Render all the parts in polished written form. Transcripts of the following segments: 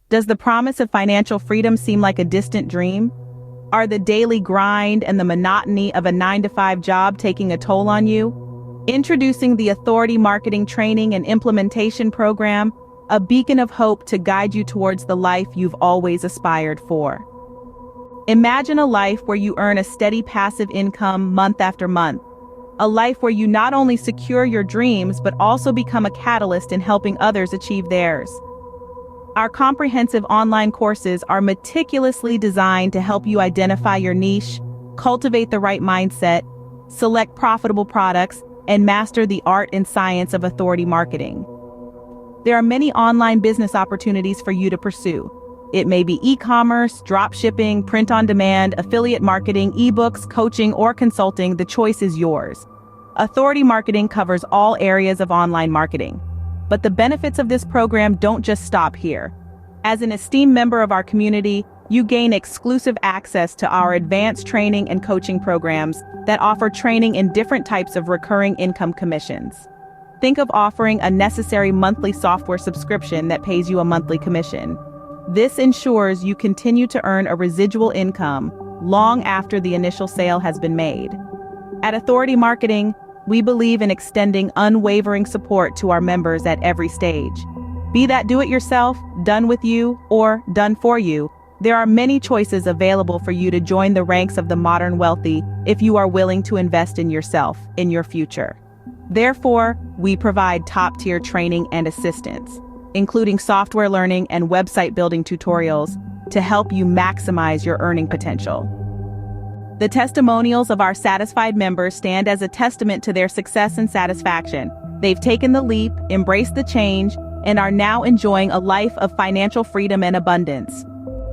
Does the promise of financial freedom seem like a distant dream? Are the daily grind and the monotony of a 9-to-5 job taking a toll on you? Introducing the Authority Marketing Training and Implementation Program, a beacon of hope to guide you towards the life you've always aspired for. Imagine a life where you earn a steady passive income month after month. A life where you not only secure your dreams but also become a catalyst in helping others achieve theirs. Our comprehensive online courses are meticulously designed to help you identify your niche, cultivate the right mindset, select profitable products, and master the art and science of authority marketing. There are many online business opportunities for you to pursue. It may be e-commerce, drop shipping, print on demand, affiliate marketing, ebooks, coaching, or consulting. The choice is yours. Authority Marketing covers all areas of online marketing. But the benefits of this program don't just stop here. As an esteemed member of our community, you gain exclusive access to our advanced training and coaching programs that offer training in different types of recurring income commissions. Think of offering a necessary monthly software subscription that pays you a monthly commission. This ensures you continue to earn a residual income long after the initial sale has been made. At Authority Marketing, we believe in extending unwavering support to our members at every stage. Be that do-it-yourself, done with you, or done for you, there are many choices available for you to join the ranks of the modern wealthy if you are willing to invest in yourself, in your future. Therefore, we provide top-tier training and assistance, including software learning and website building tutorials to help you maximize your earning potential. The testimonials of our satisfied members stand as a testament to their success and satisfaction. They've taken the leap, embraced the change, and are now enjoying a life of financial freedom and abundance.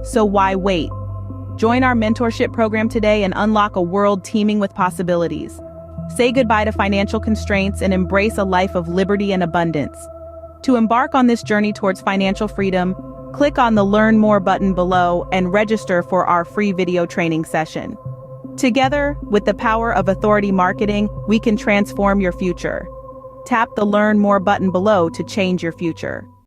So why wait? Join our mentorship program today and unlock a world teeming with possibilities. Say goodbye to financial constraints and embrace a life of liberty and abundance. To embark on this journey towards financial freedom, click on the Learn More button below and register for our free video training session. Together, with the power of Authority Marketing, we can transform your future. Tap the Learn More button below to change your future.